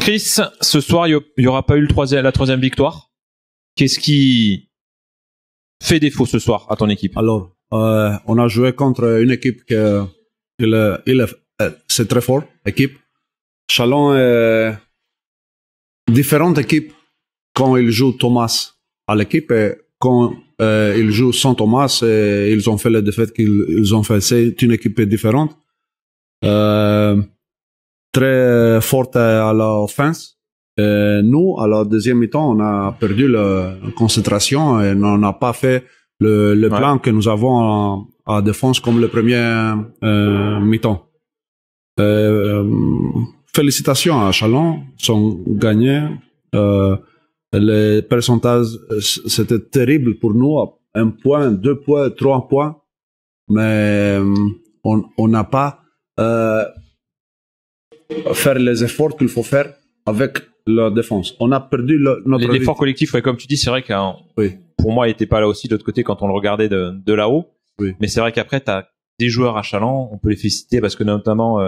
Chris, ce soir, il n'y aura pas eu la troisième victoire. Qu'est-ce qui fait défaut ce soir à ton équipe? Alors, on a joué contre une équipe c'est très fort, équipe. Chalon est différente équipe quand il joue Thomas à l'équipe et quand il joue sans Thomas et ils ont fait les défaites qu'ils ont fait. C'est une équipe différente. Très forte à l'offense. Nous, à la deuxième mi-temps, on a perdu la concentration et on n'a pas fait le plan que nous avons à défense comme le premier mi-temps. Félicitations à Chalon, ils ont gagné. Les pourcentages, c'était terrible pour nous. 1 point, 2 points, 3 points. Mais on n'a pas faire les efforts qu'il faut faire avec la défense. On a perdu notre... L'effort collectif, ouais, comme tu dis, c'est vrai que pour moi, il n'était pas là aussi de l'autre côté quand on le regardait de là-haut. Oui. Mais c'est vrai qu'après, tu as des joueurs à Chalon, on peut les féliciter parce que notamment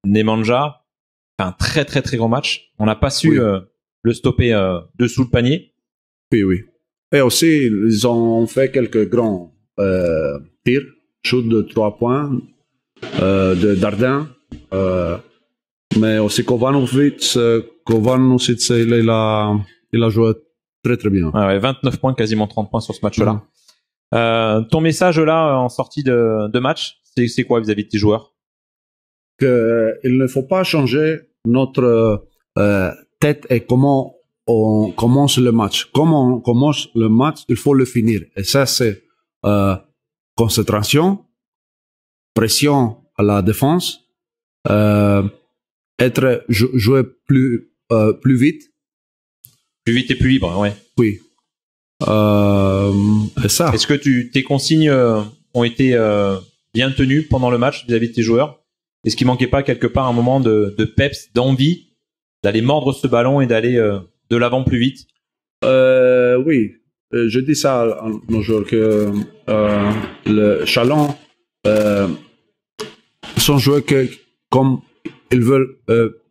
Nemanja fait un très très très grand match. On n'a pas su le stopper dessous le panier. Oui, oui. Et aussi, ils ont fait quelques grands tirs, shoot de 3 points, de Dardin, mais aussi Kovanovic, il a joué très très bien. 29 points, quasiment 30 points sur ce match-là. Ton message là en sortie de match, c'est quoi vis-à-vis de tes joueurs? Il ne faut pas changer notre tête et comment on commence le match. Comment on commence le match, il faut le finir. Et ça, c'est concentration, pression à la défense, jouer plus vite. Plus vite et plus libre, ouais. Oui. Et ça. Est-ce que tes consignes ont été bien tenues pendant le match vis-à-vis de tes joueurs? Est-ce qu'il manquait pas quelque part un moment de peps, d'envie, d'aller mordre ce ballon et d'aller de l'avant plus vite? Oui. Je dis ça à nos joueurs que le Chalon sont joués comme ils veulent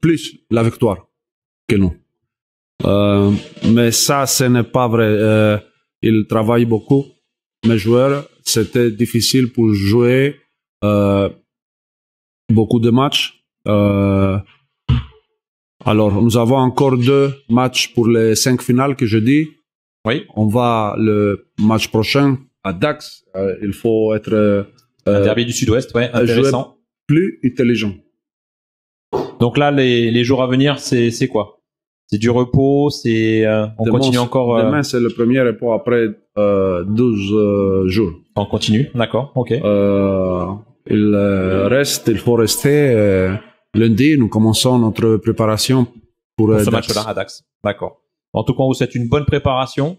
plus la victoire que nous. Mais ça, ce n'est pas vrai. Ils travaillent beaucoup. Mes joueurs, c'était difficile pour jouer beaucoup de matchs. Alors, nous avons encore 2 matchs pour les 5 finales que je dis. Oui. On va le match prochain à Dax. Il faut être un derby du Sud-Ouest, ouais, intéressant. Plus intelligent. Donc là, les jours à venir, c'est quoi? C'est du repos, on continue encore. Demain, c'est le premier repos après 12 jours. On continue, d'accord, ok. Il faut rester. Lundi, nous commençons notre préparation pour ce match-là à Dax. D'accord. En tout cas, on vous souhaite une bonne préparation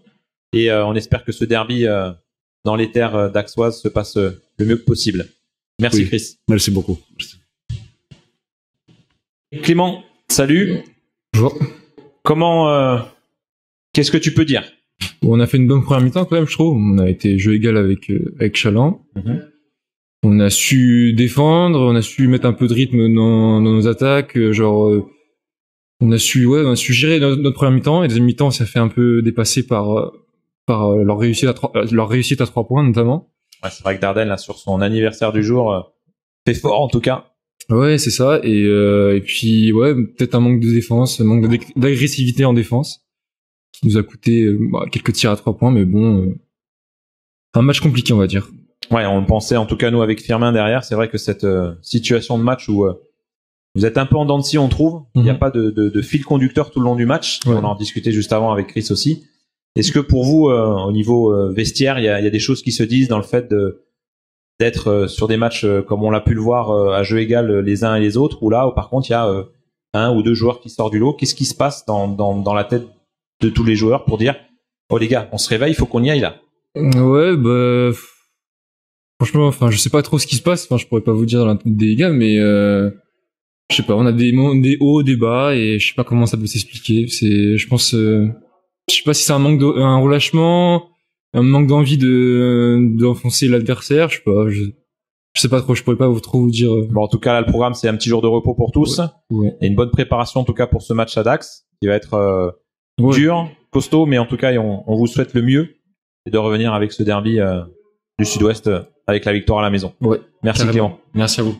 et on espère que ce derby dans les terres daxoises se passe le mieux possible. Merci, Chris. Merci beaucoup. Merci. Clément, salut. Bonjour. Comment qu'est-ce que tu peux dire? Bon, on a fait une bonne première mi-temps quand même, je trouve. On a été jeu égal avec Chalon. On a su défendre, on a su mettre un peu de rythme dans nos attaques. On a su gérer notre première mi-temps. Et deuxième mi-temps, ça fait un peu dépassé par leur réussite à 3 points notamment. Ouais, c'est vrai que Dardenne là sur son anniversaire du jour fait fort en tout cas. Ouais, c'est ça. Et puis peut-être un manque de défense, un manque d'agressivité en défense, qui nous a coûté quelques tirs à 3 points, mais bon, un match compliqué on va dire. Ouais, on le pensait en tout cas nous avec Firmin derrière. C'est vrai que cette situation de match où vous êtes un peu en dents de scie, on trouve. Il n'y a pas de fil conducteur tout le long du match. Ouais. On en discutait juste avant avec Chris aussi. Est-ce que pour vous, au niveau vestiaire, il y a des choses qui se disent dans le fait d'être sur des matchs comme on l'a pu le voir à jeu égal les uns et les autres, ou là, par contre, il y a 1 ou 2 joueurs qui sortent du lot. Qu'est-ce qui se passe dans la tête de tous les joueurs pour dire « Oh les gars, on se réveille, il faut qu'on y aille là ». Ouais, franchement, je sais pas trop ce qui se passe. Je pourrais pas vous dire dans la tête des gars, mais je sais pas. On a des hauts, des bas, et je sais pas comment ça peut s'expliquer. Je pense, je sais pas si c'est un relâchement, un manque d'envie d'enfoncer l'adversaire. Je sais pas. Je sais pas trop, je pourrais pas trop vous dire. Bon, en tout cas, là, le programme, c'est un petit jour de repos pour tous. Ouais. Et une bonne préparation, en tout cas, pour ce match à Dax, qui va être dur, costaud, mais en tout cas, on vous souhaite le mieux et de revenir avec ce derby du Sud-Ouest avec la victoire à la maison. Ouais. Merci Clément. Merci à vous.